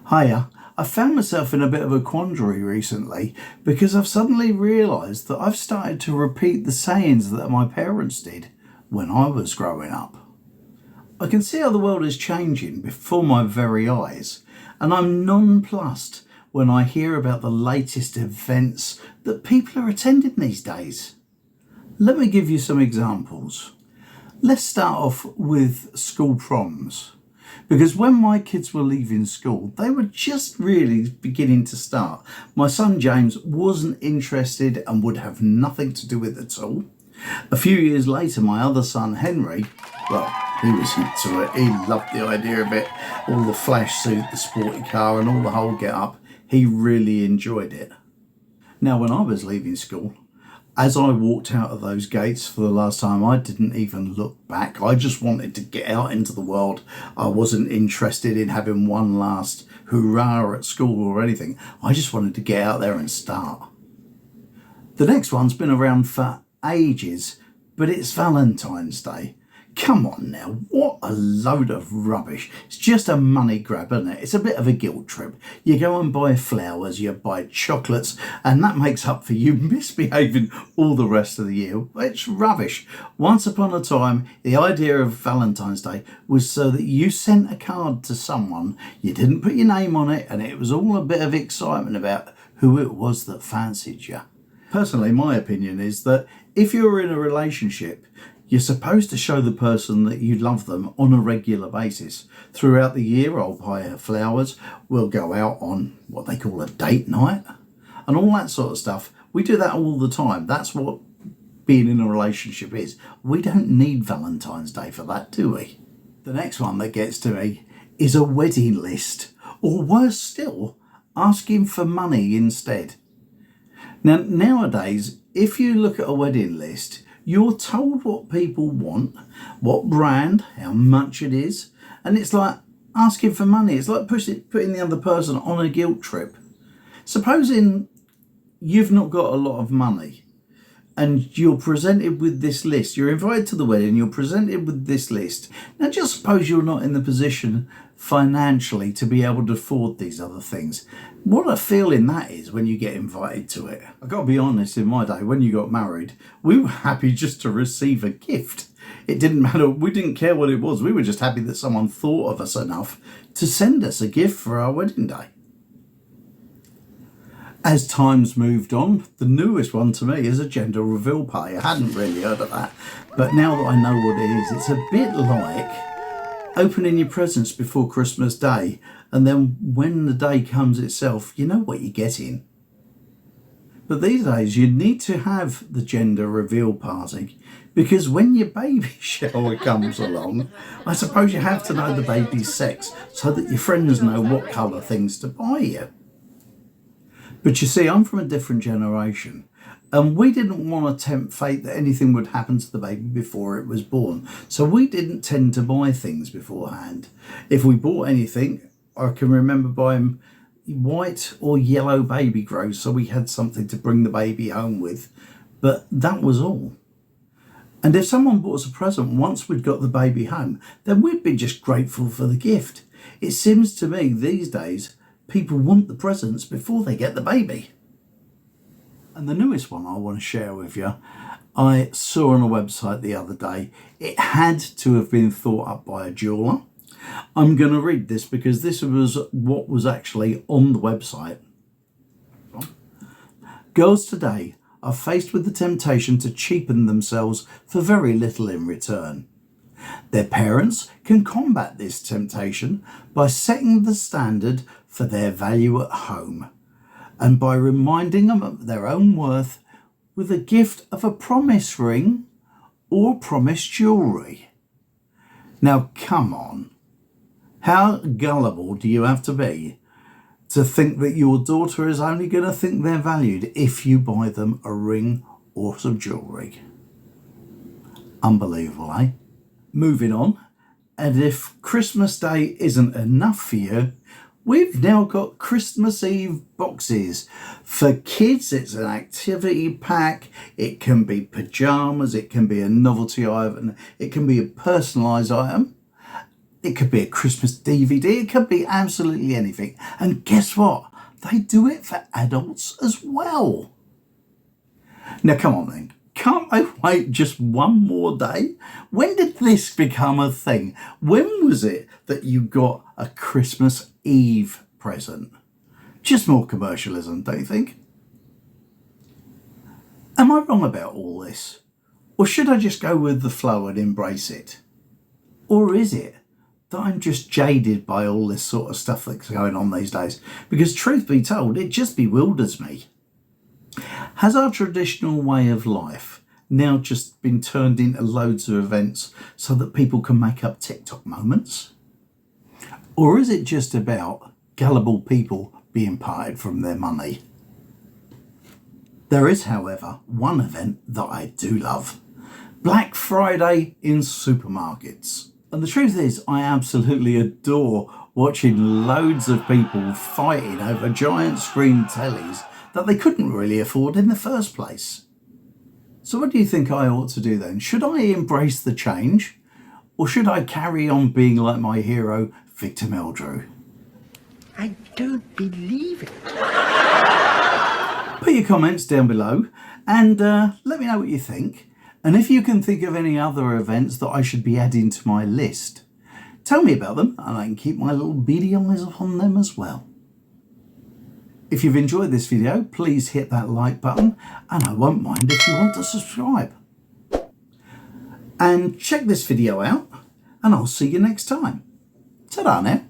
Hiya, I found myself in a bit of a quandary recently because I've suddenly realised that I've started to repeat the sayings that my parents did when I was growing up. I can see how the world is changing before my very eyes, and I'm nonplussed when I hear about the latest events that people are attending these days. Let me give you some examples. Let's start off with school proms. Because when my kids were leaving school, they were just really beginning to start. My son James wasn't interested and would have nothing to do with it at all. A few years later, my other son Henry, well, he was into it. He loved the idea of it. All the flash suit, the sporty car and all the whole get up. He really enjoyed it. Now, when I was leaving school, as I walked out of those gates for the last time, I didn't even look back. I just wanted to get out into the world. I wasn't interested in having one last hurrah at school or anything. I just wanted to get out there and start. The next one's been around for ages, but it's Valentine's Day. Come on now, what a load of rubbish. It's just a money grab, isn't it? It's a bit of a guilt trip. You go and buy flowers, you buy chocolates, and that makes up for you misbehaving all the rest of the year. It's rubbish. Once upon a time, the idea of Valentine's Day was so that you sent a card to someone, you didn't put your name on it, and it was all a bit of excitement about who it was that fancied you. Personally, my opinion is that if you're in a relationship, you're supposed to show the person that you love them on a regular basis. Throughout the year, I'll buy her flowers, we'll go out on what they call a date night, and all that sort of stuff. We do that all the time. That's what being in a relationship is. We don't need Valentine's Day for that, do we? The next one that gets to me is a wedding list, or worse still, asking for money instead. Now, nowadays, if you look at a wedding list, you're told what people want, what brand, how much it is, and it's like asking for money. It's like putting the other person on a guilt trip. Supposing you've not got a lot of money and you're presented with this list, you're invited to the wedding, you're presented with this list. Now just suppose you're not in the position financially to be able to afford these other things. What a feeling that is when you get invited to it. I've got to be honest, in my day, when you got married, we were happy just to receive a gift. It didn't matter, we didn't care what it was. We were just happy that someone thought of us enough to send us a gift for our wedding day. As time's moved on, the newest one to me is a gender reveal party. I hadn't really heard of that, but now that I know what it is, it's a bit like opening your presents before Christmas Day, and then when the day comes itself, you know what you're getting. But these days, you need to have the gender reveal party, because when your baby shower comes along, I suppose you have to know the baby's sex so that your friends know what colour things to buy you. But you see, I'm from a different generation, and we didn't want to tempt fate that anything would happen to the baby before it was born. So we didn't tend to buy things beforehand. If we bought anything, I can remember buying white or yellow baby grows, so we had something to bring the baby home with. But that was all. And if someone bought us a present once we'd got the baby home, then we'd be just grateful for the gift. It seems to me these days, people want the presents before they get the baby. And the newest one I want to share with you, I saw on a website the other day. It had to have been thought up by a jeweller. I'm going to read this because this was what was actually on the website. Girls today are faced with the temptation to cheapen themselves for very little in return. Their parents can combat this temptation by setting the standard for their value at home and by reminding them of their own worth with a gift of a promise ring or promise jewellery. Now come on, how gullible do you have to be to think that your daughter is only going to think they're valued if you buy them a ring or some jewellery? Unbelievable, eh? Moving on, and if Christmas Day isn't enough for you, we've now got Christmas Eve boxes. For kids, it's an activity pack. It can be pyjamas, it can be a novelty item, it can be a personalised item. It could be a Christmas DVD, it could be absolutely anything. And guess what? They do it for adults as well. Now come on then, can't they wait just one more day? When did this become a thing? When was it that you got a Christmas Eve present? Just more commercialism, don't you think? Am I wrong about all this? Or should I just go with the flow and embrace it? Or is it that I'm just jaded by all this sort of stuff that's going on these days? Because truth be told, it just bewilders me. Has our traditional way of life now just been turned into loads of events so that people can make up TikTok moments? Or is it just about gullible people being parted from their money? There is, however, one event that I do love. Black Friday in supermarkets. And the truth is, I absolutely adore watching loads of people fighting over giant screen tellies that they couldn't really afford in the first place. So what do you think I ought to do then? Should I embrace the change? Or should I carry on being like my hero, Victor Meldrew? I don't believe it. Put your comments down below and let me know what you think. And if you can think of any other events that I should be adding to my list, tell me about them and I can keep my little beady eyes on them as well. If you've enjoyed this video, please hit that like button, and I won't mind if you want to subscribe. And check this video out, and I'll see you next time. Ta-da now.